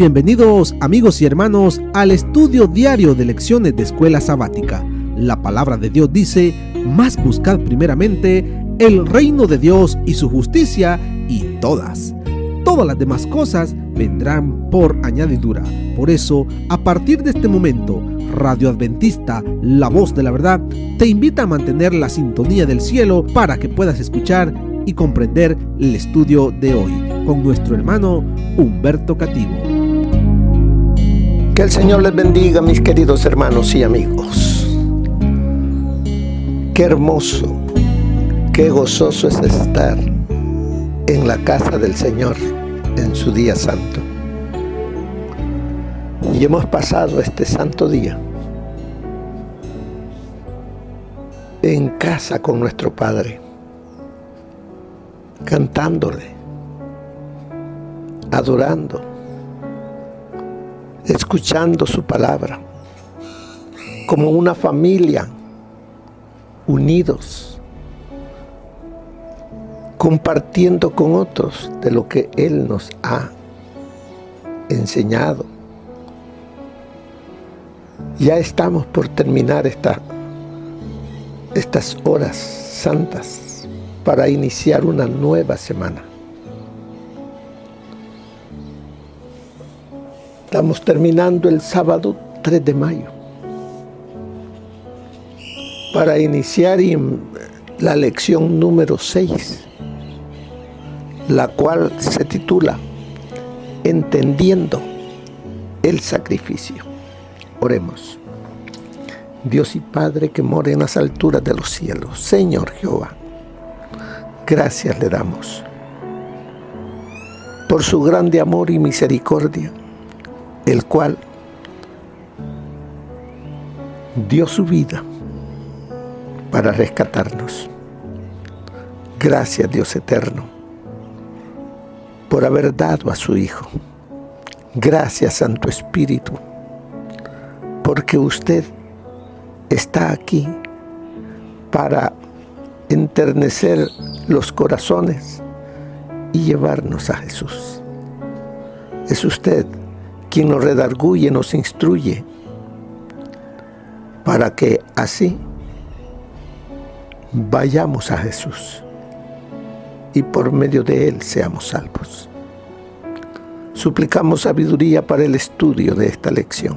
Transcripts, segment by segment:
Bienvenidos amigos y hermanos al estudio diario de lecciones de Escuela Sabática. La palabra de Dios dice: mas buscad primeramente el reino de Dios y su justicia, y todas las demás cosas vendrán por añadidura. Por eso, a partir de este momento, Radio Adventista, la voz de la verdad, te invita a mantener la sintonía del cielo para que puedas escuchar y comprender el estudio de hoy con nuestro hermano Humberto Cativo. Que el Señor les bendiga, mis queridos hermanos y amigos. Qué hermoso, qué gozoso es estar en la casa del Señor en su día santo. Y hemos pasado este santo día en casa con nuestro Padre, cantándole, adorando, escuchando su palabra, como una familia, unidos, compartiendo con otros de lo que Él nos ha enseñado. Ya estamos por terminar estas horas santas para iniciar una nueva semana. Estamos terminando el sábado 3 de mayo para iniciar la lección número 6, la cual se titula Entendiendo el sacrificio. Oremos. Dios y Padre que mora en las alturas de los cielos, Señor Jehová, gracias le damos por su grande amor y misericordia, el cual dio su vida para rescatarnos. Gracias, Dios eterno, por haber dado a su Hijo. Gracias, Santo Espíritu, porque usted está aquí para enternecer los corazones y llevarnos a Jesús. Es usted quien nos redarguye, nos instruye, para que así vayamos a Jesús y por medio de Él seamos salvos. Suplicamos sabiduría para el estudio de esta lección.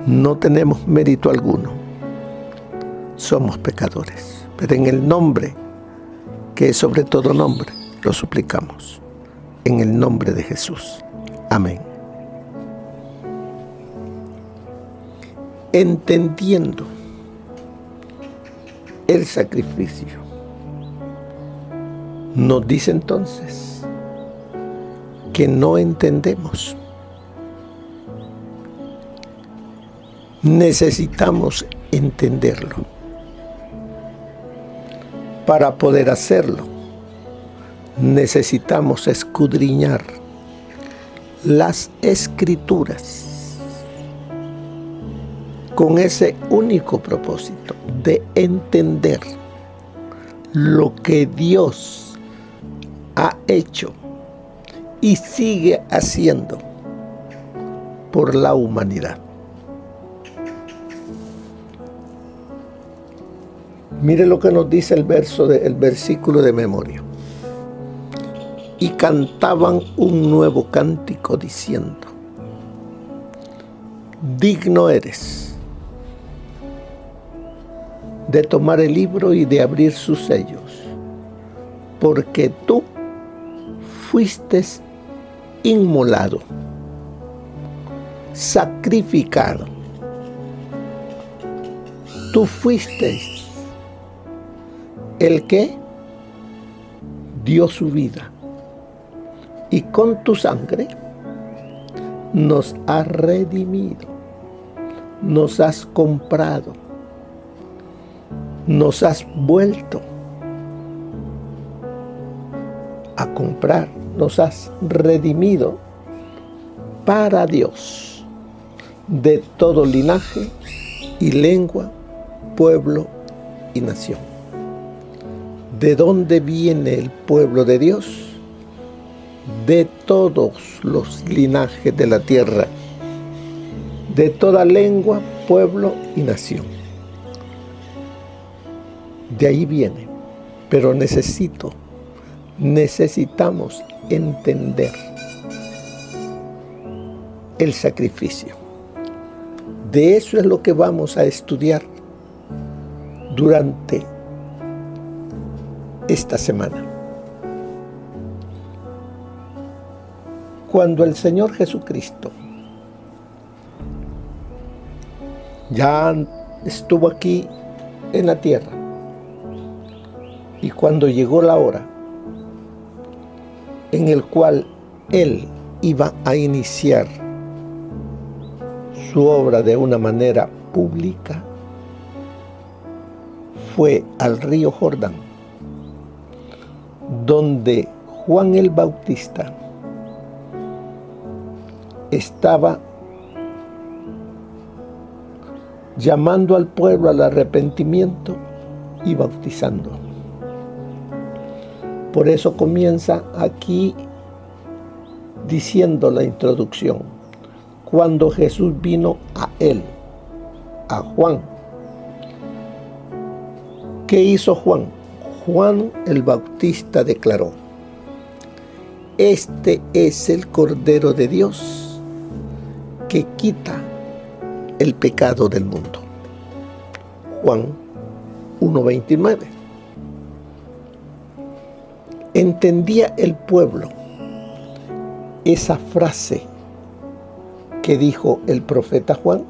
No tenemos mérito alguno, somos pecadores, pero en el nombre que es sobre todo nombre, lo suplicamos, en el nombre de Jesús. Amén. Entendiendo el sacrificio, nos dice entonces que no entendemos. Necesitamos entenderlo. Para poder hacerlo, necesitamos escudriñar las Escrituras con ese único propósito de entender lo que Dios ha hecho y sigue haciendo por la humanidad. Mire lo que nos dice el versículo de memoria. Y cantaban un nuevo cántico diciendo: digno eres de tomar el libro y de abrir sus sellos, porque tú fuiste inmolado, sacrificado. Tú fuiste el que dio su vida, y con tu sangre nos has redimido, nos has comprado, nos has vuelto a comprar, nos has redimido para Dios, de todo linaje y lengua, pueblo y nación. ¿De dónde viene el pueblo de Dios? de todos los linajes de la tierra, de toda lengua, pueblo y nación. De ahí viene, pero necesitamos entender el sacrificio. De eso es lo que vamos a estudiar durante esta semana. Cuando el Señor Jesucristo ya estuvo aquí en la tierra, y cuando llegó la hora en el cual Él iba a iniciar su obra de una manera pública, fue al río Jordán, donde Juan el Bautista estaba llamando al pueblo al arrepentimiento y bautizando. Por eso comienza aquí diciendo la introducción: cuando Jesús vino a él, a Juan. ¿Qué hizo Juan? Juan el Bautista declaró: este es el Cordero de Dios que quita el pecado del mundo. Juan 1:29. ¿Entendía el pueblo esa frase que dijo el profeta Juan?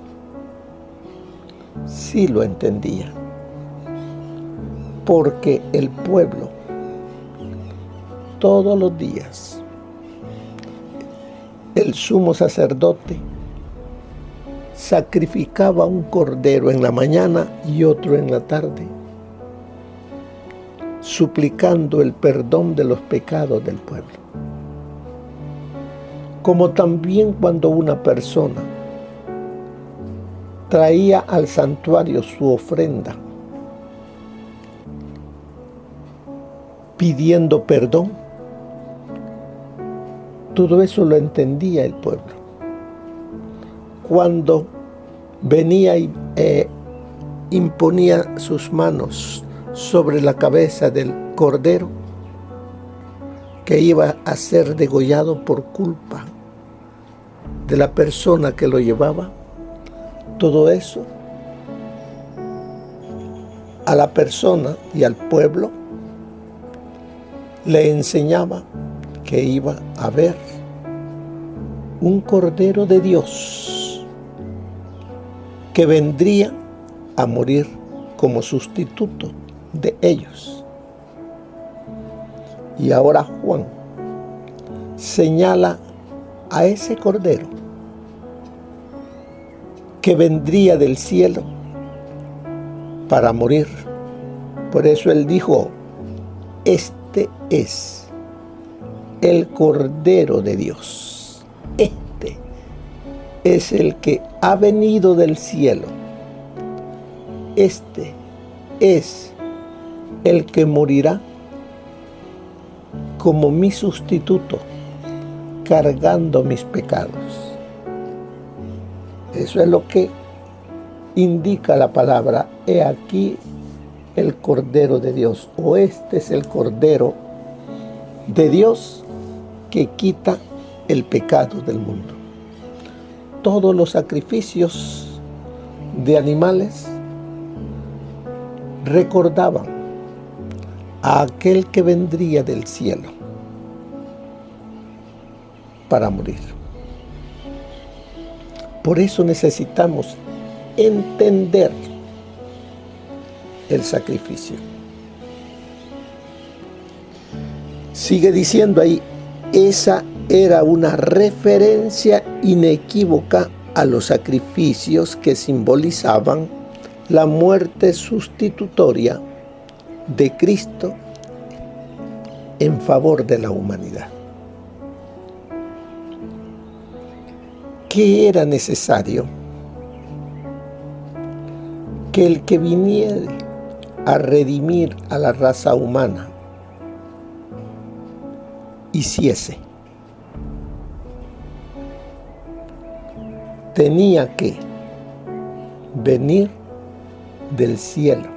Sí lo entendía, porque el pueblo todos los días, el sumo sacerdote sacrificaba un cordero en la mañana y otro en la tarde, suplicando el perdón de los pecados del pueblo. Como también cuando una persona traía al santuario su ofrenda pidiendo perdón, todo eso lo entendía el pueblo. Cuando venía y imponía sus manos sobre la cabeza del cordero que iba a ser degollado por culpa de la persona que lo llevaba, todo eso a la persona y al pueblo le enseñaba que iba a haber un Cordero de Dios que vendría a morir como sustituto de ellos. Y ahora Juan señala a ese Cordero que vendría del cielo para morir. Por eso él dijo: este es el Cordero de Dios. Este es el que ha venido del cielo. Este es el que morirá como mi sustituto, cargando mis pecados. Eso es lo que indica la palabra: he aquí el Cordero de Dios, o este es el Cordero de Dios que quita el pecado del mundo. Todos los sacrificios de animales recordaban a aquel que vendría del cielo para morir. Por eso necesitamos entender el sacrificio. Sigue diciendo ahí: esa era una referencia inequívoca a los sacrificios que simbolizaban la muerte sustitutoria de Cristo en favor de la humanidad. ¿Qué era necesario? Que el que viniera a redimir a la raza humana hiciese tenía que venir del cielo.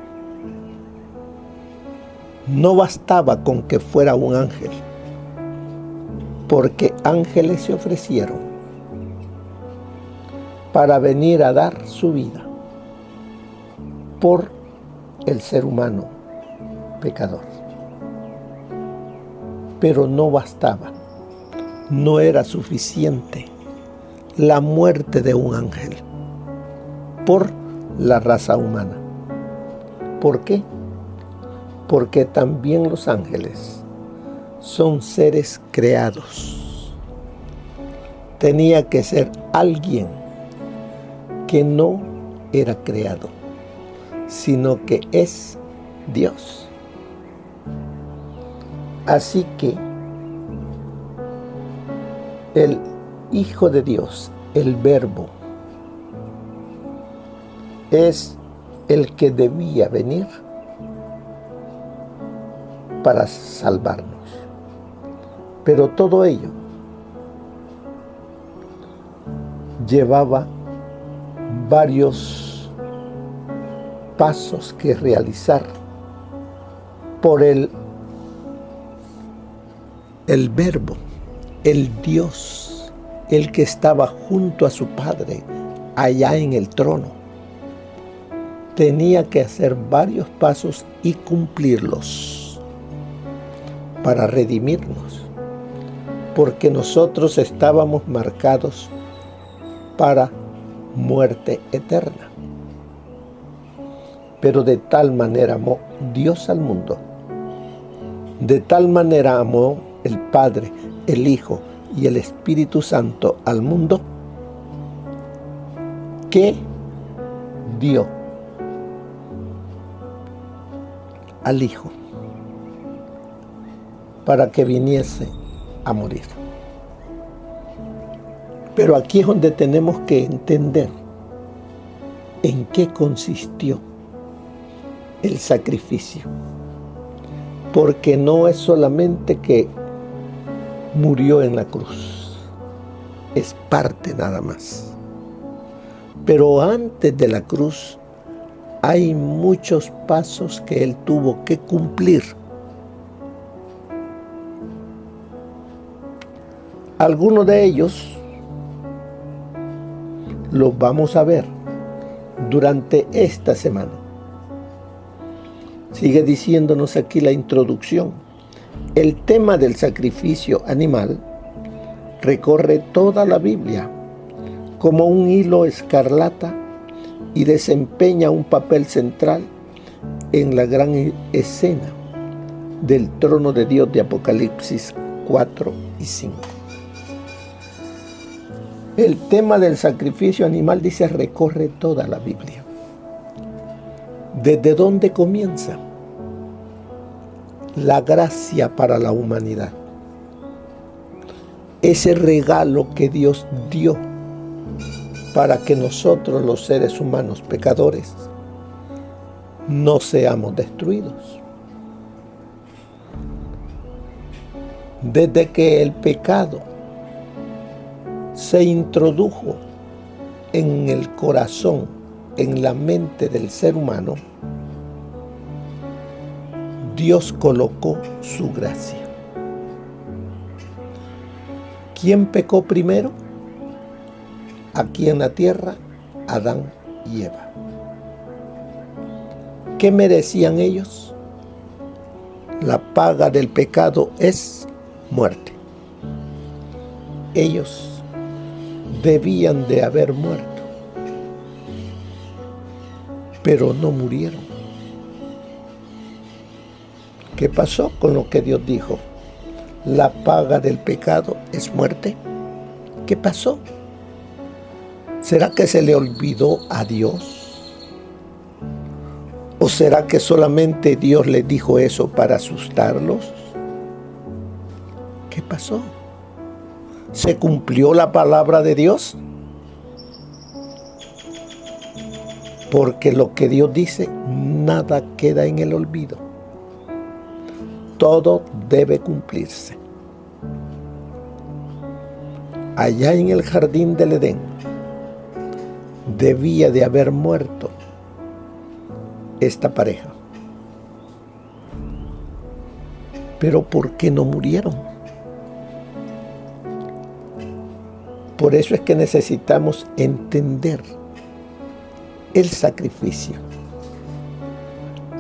No bastaba con que fuera un ángel, porque ángeles se ofrecieron para venir a dar su vida por el ser humano pecador. Pero no bastaba, no era suficiente la muerte de un ángel por la raza humana. ¿Por qué? Porque también los ángeles son seres creados. Tenía que ser alguien que no era creado, sino que es Dios. Así que el Hijo de Dios, el Verbo, es el que debía venir para salvarnos. Pero todo ello llevaba varios pasos que realizar por el Verbo, el Dios, el que estaba junto a su Padre allá en el trono. Tenía que hacer varios pasos y cumplirlos para redimirnos, porque nosotros estábamos marcados para muerte eterna. Pero de tal manera amó Dios al mundo, de tal manera amó el Padre, el Hijo y el Espíritu Santo al mundo, que dio al Hijo para que viniese a morir. Pero aquí es donde tenemos que entender en qué consistió el sacrificio. Porque no es solamente que murió en la cruz, es parte nada más. Pero antes de la cruz hay muchos pasos que Él tuvo que cumplir. Algunos de ellos los vamos a ver durante esta semana. Sigue diciéndonos aquí la introducción. El tema del sacrificio animal recorre toda la Biblia como un hilo escarlata y desempeña un papel central en la gran escena del trono de Dios de Apocalipsis 4 y 5. El tema del sacrificio animal, dice, recorre toda la Biblia. ¿Desde dónde comienza? La gracia para la humanidad. Ese regalo que Dios dio para que nosotros, los seres humanos pecadores, no seamos destruidos. Desde que el pecado se introdujo en el corazón, en la mente del ser humano, Dios colocó su gracia. ¿Quién pecó primero? Aquí en la tierra, Adán y Eva. ¿Qué merecían ellos? La paga del pecado es muerte. Ellos debían de haber muerto, pero no murieron. ¿Qué pasó con lo que Dios dijo? La paga del pecado es muerte. ¿Qué pasó? ¿Será que se le olvidó a Dios? ¿O será que solamente Dios les dijo eso para asustarlos? ¿Qué pasó? ¿Se cumplió la palabra de Dios? Porque lo que Dios dice, nada queda en el olvido. Todo debe cumplirse. Allá en el jardín del Edén, debía de haber muerto esta pareja. Pero ¿por qué no murieron? Por eso es que necesitamos entender el sacrificio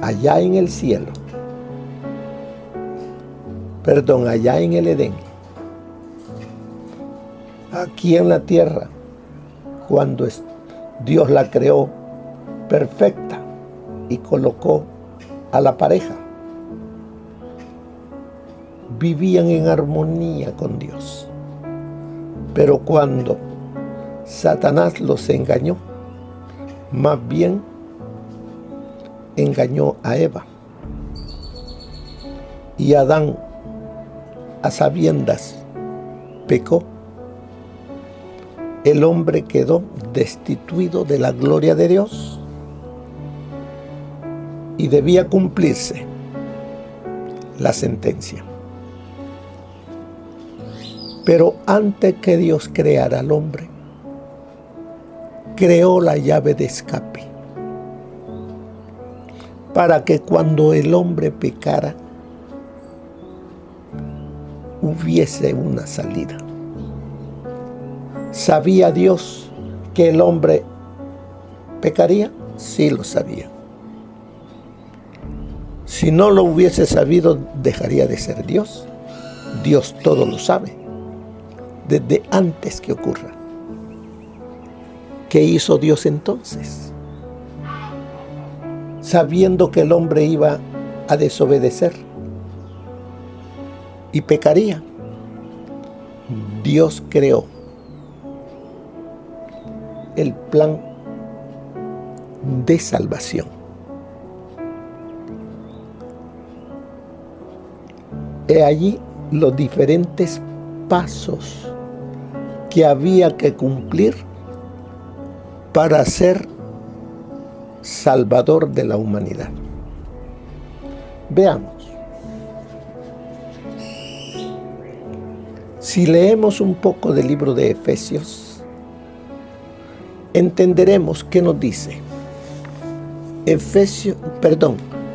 allá en el cielo, allá en el Edén, aquí en la tierra, cuando Dios la creó perfecta y colocó a la pareja, vivían en armonía con Dios. Pero cuando Satanás los engañó, más bien engañó a Eva. Y Adán, a sabiendas, pecó. El hombre quedó destituido de la gloria de Dios y debía cumplirse la sentencia. Pero antes que Dios creara al hombre, creó la llave de escape para que cuando el hombre pecara hubiese una salida. ¿Sabía Dios que el hombre pecaría? Sí lo sabía. Si no lo hubiese sabido, dejaría de ser Dios. Dios todo lo sabe, desde antes que ocurra. ¿Qué hizo Dios entonces? Sabiendo que el hombre iba a desobedecer y pecaría, Dios creó el plan de salvación. He allí los diferentes pasos que había que cumplir para ser salvador de la humanidad. Veamos. Si leemos un poco del libro de Efesios, entenderemos qué nos dice.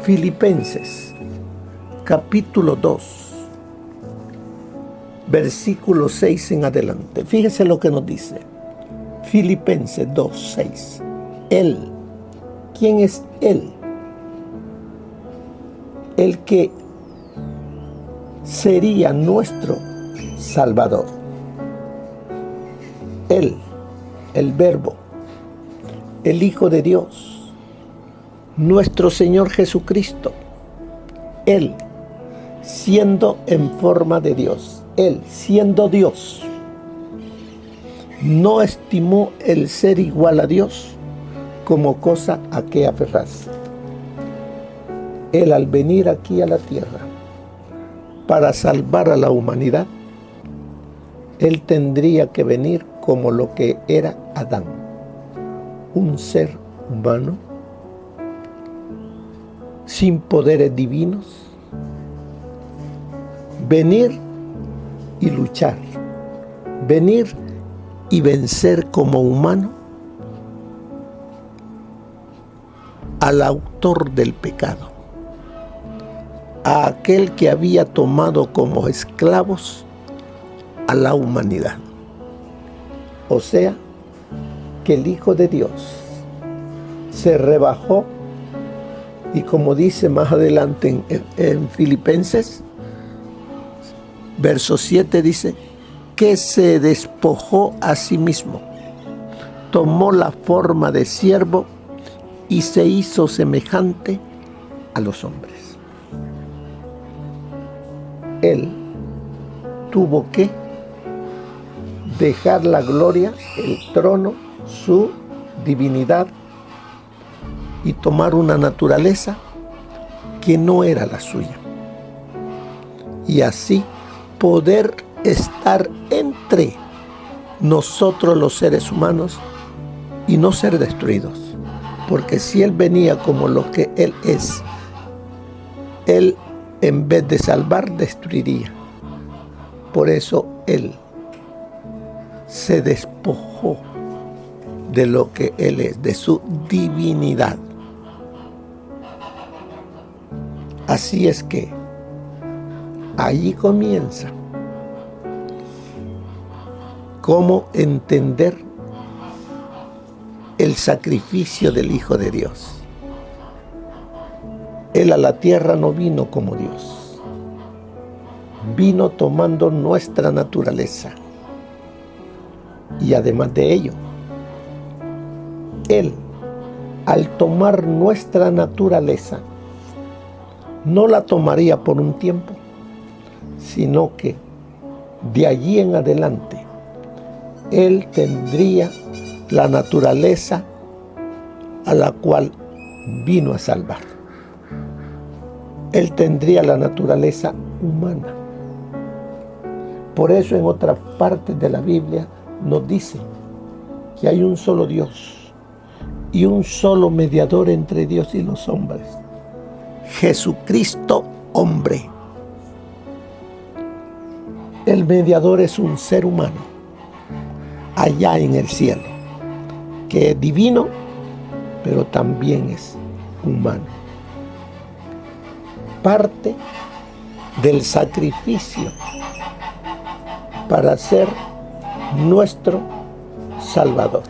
Filipenses, capítulo 2, versículo 6 en adelante. Fíjese lo que nos dice. Filipenses 2, 6. Él. ¿Quién es Él? El que sería nuestro Salvador. Él, el Verbo, el Hijo de Dios, nuestro Señor Jesucristo. Él, siendo en forma de Dios, Él, siendo Dios, no estimó el ser igual a Dios como cosa a que aferrarse. Él, al venir aquí a la tierra para salvar a la humanidad, Él tendría que venir como lo que era Adán, un ser humano sin poderes divinos, venir y luchar, venir y vencer como humano al autor del pecado, a aquel que había tomado como esclavos a la humanidad. O sea, que el Hijo de Dios se rebajó y, como dice más adelante en Filipenses, verso 7 dice, que se despojó a sí mismo, tomó la forma de siervo y se hizo semejante a los hombres. Él tuvo que dejar la gloria, el trono, su divinidad y tomar una naturaleza que no era la suya. Y así poder estar entre nosotros los seres humanos y no ser destruidos. Porque si Él venía como lo que Él es, Él en vez de salvar destruiría. Por eso Él se despojó de lo que Él es, de su divinidad. Así es que allí comienza cómo entender el sacrificio del Hijo de Dios. Él a la tierra no vino como Dios, vino tomando nuestra naturaleza. Y además de ello, Él, al tomar nuestra naturaleza, no la tomaría por un tiempo, sino que de allí en adelante, Él tendría la naturaleza a la cual vino a salvar. Él tendría la naturaleza humana. Por eso en otras partes de la Biblia nos dice que hay un solo Dios y un solo mediador entre Dios y los hombres, Jesucristo hombre. El mediador es un ser humano allá en el cielo, que es divino, pero también es humano. Parte del sacrificio para ser nuestro Salvador.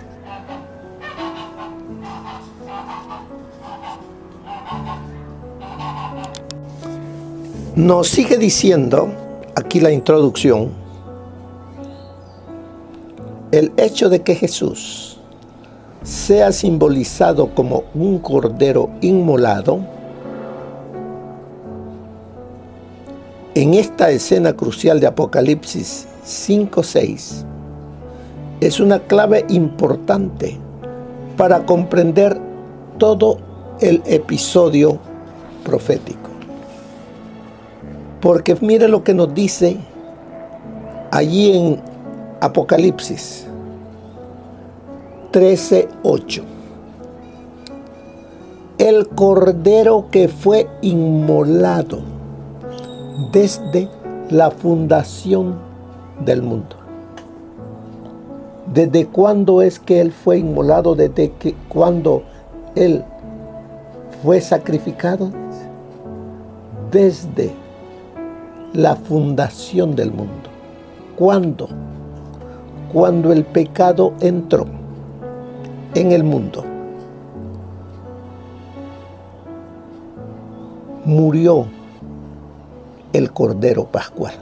Nos sigue diciendo aquí la introducción, el hecho de que Jesús sea simbolizado como un cordero inmolado en esta escena crucial de Apocalipsis 5:6 es una clave importante para comprender todo el episodio profético. Porque mire lo que nos dice allí en Apocalipsis 13:8. El cordero que fue inmolado desde la fundación del mundo. ¿Desde cuándo es que Él fue inmolado? ¿Desde cuándo Él fue sacrificado? Desde la fundación del mundo. ¿Cuándo? Cuando el pecado entró en el mundo, murió el Cordero Pascual.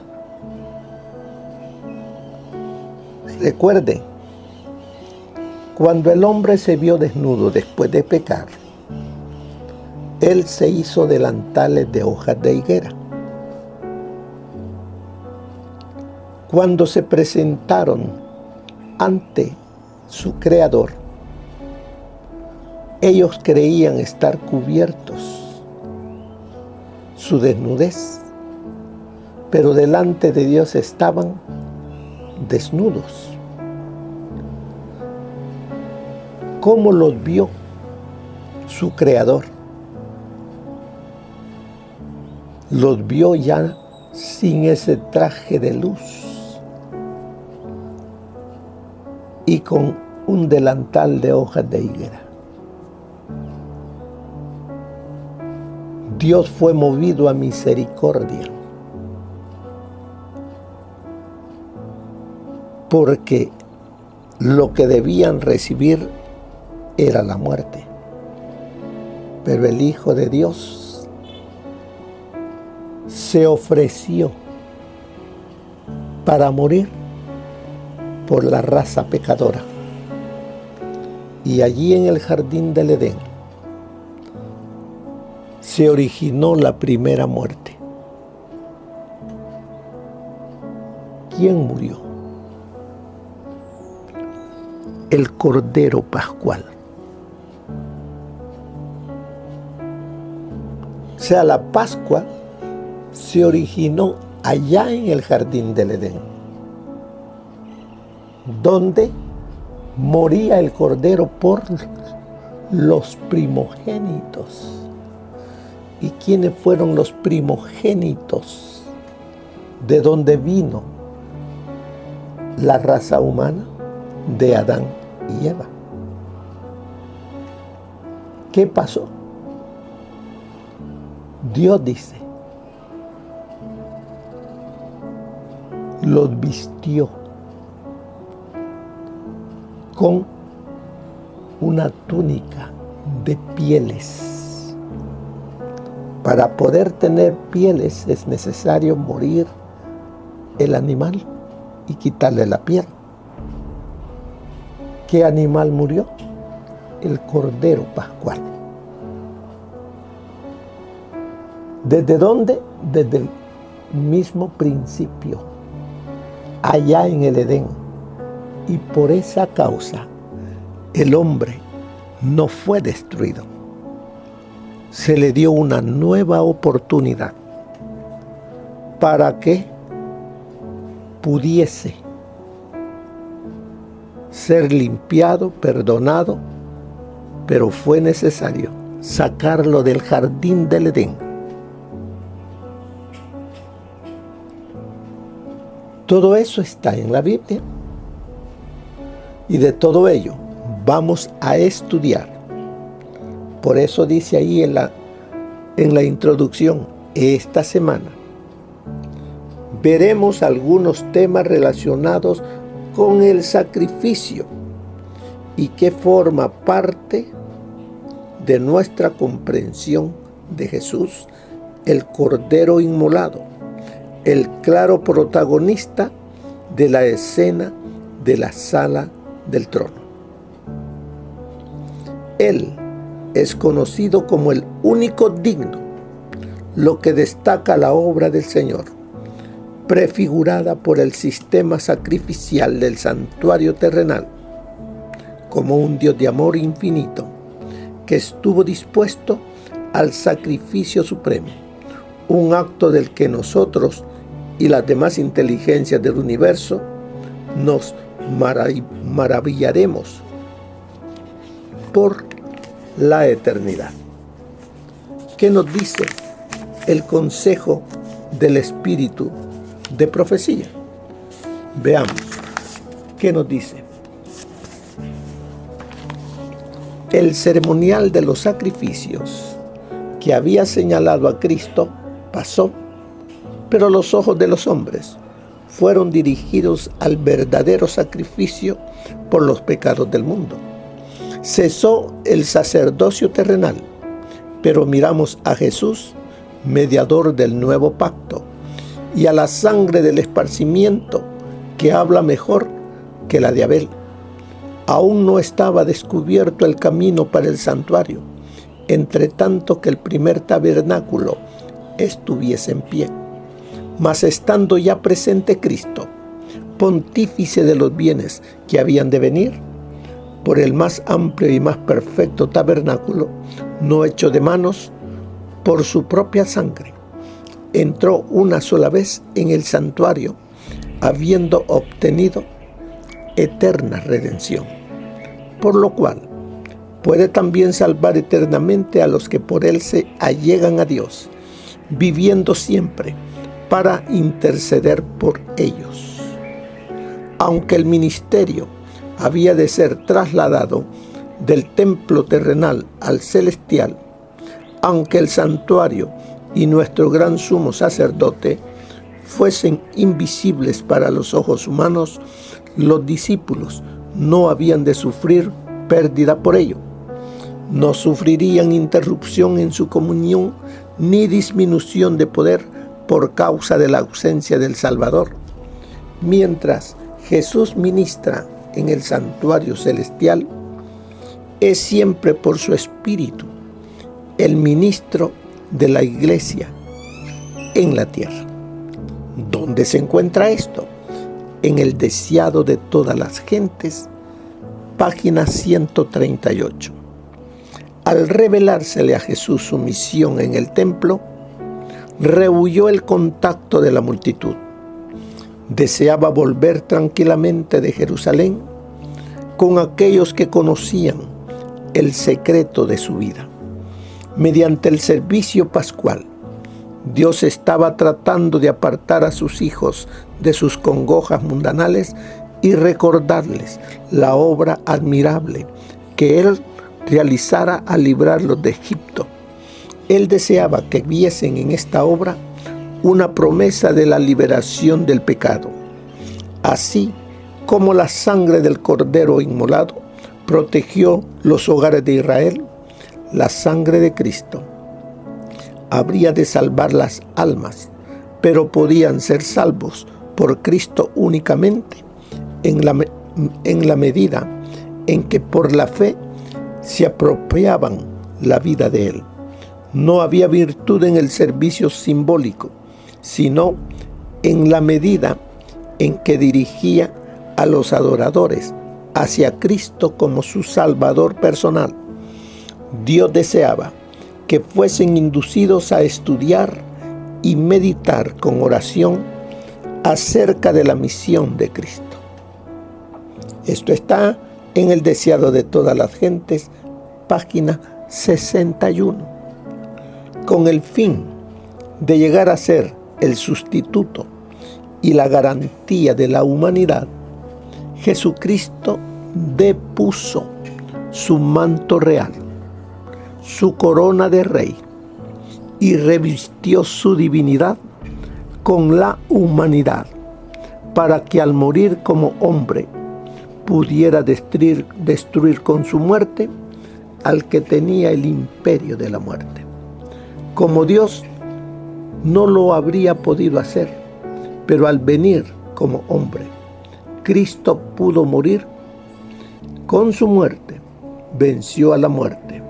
Recuerden, cuando el hombre se vio desnudo después de pecar, él se hizo delantales de hojas de higuera. Cuando se presentaron ante su Creador, ellos creían estar cubiertos su desnudez, pero delante de Dios estaban desnudos. ¿Cómo los vio su Creador? Los vio ya sin ese traje de luz y con un delantal de hojas de higuera. Dios fue movido a misericordia, porque lo que debían recibir era la muerte. Pero el Hijo de Dios se ofreció para morir por la raza pecadora. Y allí en el jardín del Edén se originó la primera muerte. ¿Quién murió? El Cordero Pascual. O sea, la Pascua se originó allá en el jardín del Edén, donde moría el Cordero por los primogénitos. ¿Y quiénes fueron los primogénitos? ¿De dónde vino la raza humana? De Adán y Eva. ¿Qué pasó? Dios dice, los vistió con una túnica de pieles. Para poder tener pieles es necesario morir el animal y quitarle la piel. ¿Qué animal murió? El Cordero Pascual. ¿Desde dónde? Desde el mismo principio, allá en el Edén. Y por esa causa el hombre no fue destruido. Se le dio una nueva oportunidad para que pudiese ser limpiado, perdonado, pero fue necesario sacarlo del jardín del Edén. Todo eso está en la Biblia. Y de todo ello vamos a estudiar. Por eso dice ahí en la introducción, esta semana veremos algunos temas relacionados con el sacrificio y que forma parte de nuestra comprensión de Jesús, el Cordero inmolado, el claro protagonista de la escena de la sala del trono. Él es conocido como el único digno, lo que destaca la obra del Señor, prefigurada por el sistema sacrificial del santuario terrenal, como un Dios de amor infinito, que estuvo dispuesto al sacrificio supremo, un acto del que nosotros y las demás inteligencias del universo nos maravillaremos por la eternidad. ¿Qué nos dice el consejo del espíritu de profecía? Veamos, ¿qué nos dice? El ceremonial de los sacrificios que había señalado a Cristo pasó, pero los ojos de los hombres fueron dirigidos al verdadero sacrificio por los pecados del mundo. Cesó el sacerdocio terrenal, pero miramos a Jesús, mediador del nuevo pacto, y a la sangre del esparcimiento que habla mejor que la de Abel. Aún no estaba descubierto el camino para el santuario, entre tanto que el primer tabernáculo estuviese en pie. Mas estando ya presente Cristo, pontífice de los bienes que habían de venir, por el más amplio y más perfecto tabernáculo, no hecho de manos, por su propia sangre, entró una sola vez en el santuario, habiendo obtenido eterna redención, por lo cual puede también salvar eternamente a los que por él se allegan a Dios, viviendo siempre para interceder por ellos. Aunque el ministerio había de ser trasladado del templo terrenal al celestial, aunque el santuario y nuestro gran sumo sacerdote fuesen invisibles para los ojos humanos, los discípulos no habían de sufrir pérdida por ello. No sufrirían interrupción en su comunión ni disminución de poder por causa de la ausencia del Salvador. Mientras Jesús ministra en el santuario celestial, es siempre por su Espíritu el ministro de la Iglesia en la tierra. ¿Dónde se encuentra esto? En el deseado de todas las gentes, página 138. Al revelársele a Jesús su misión en el templo, rehuyó el contacto de la multitud. Deseaba volver tranquilamente de Jerusalén con aquellos que conocían el secreto de su vida. Mediante el servicio pascual, Dios estaba tratando de apartar a sus hijos de sus congojas mundanales y recordarles la obra admirable que Él realizara al librarlos de Egipto. Él deseaba que viesen en esta obra una promesa de la liberación del pecado, así como la sangre del Cordero inmolado protegió los hogares de Israel. La sangre de Cristo habría de salvar las almas, pero podían ser salvos por Cristo únicamente en la medida en que por la fe se apropiaban la vida de Él. No había virtud en el servicio simbólico, sino en la medida en que dirigía a los adoradores hacia Cristo como su Salvador personal. Dios deseaba que fuesen inducidos a estudiar y meditar con oración acerca de la misión de Cristo. Esto está en El deseado de todas las gentes, página 61. Con el fin de llegar a ser el sustituto y la garantía de la humanidad, Jesucristo depuso su manto real, su corona de rey, y revistió su divinidad con la humanidad, para que al morir como hombre pudiera destruir con su muerte al que tenía el imperio de la muerte. Como Dios no lo habría podido hacer, pero al venir como hombre, Cristo pudo morir. Con su muerte venció a la muerte.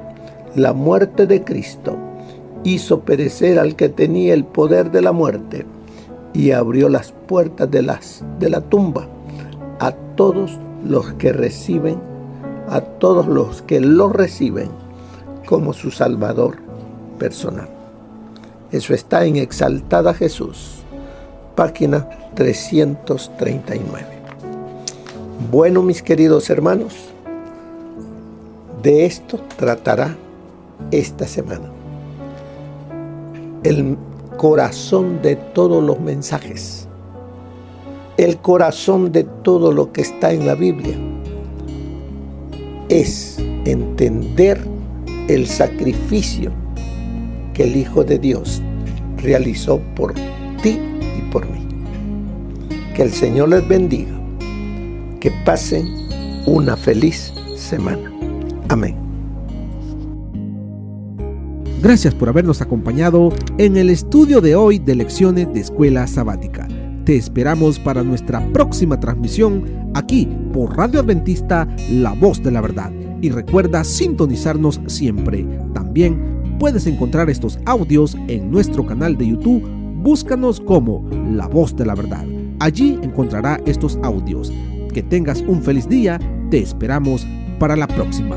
La muerte de Cristo hizo perecer al que tenía el poder de la muerte y abrió las puertas de la tumba a todos los que lo reciben como su Salvador personal. Eso está en Exaltada Jesús, página 339. Bueno, mis queridos hermanos, de esto tratará esta semana. El corazón de todos los mensajes, el corazón de todo lo que está en la Biblia, es entender el sacrificio que el Hijo de Dios realizó por ti y por mí. Que el Señor les bendiga. Que pasen una feliz semana. Amén. Gracias por habernos acompañado en el estudio de hoy de Lecciones de Escuela Sabática. Te esperamos para nuestra próxima transmisión aquí por Radio Adventista, La Voz de la Verdad. Y recuerda sintonizarnos siempre. También puedes encontrar estos audios en nuestro canal de YouTube. Búscanos como La Voz de la Verdad. Allí encontrará estos audios. Que tengas un feliz día. Te esperamos para la próxima.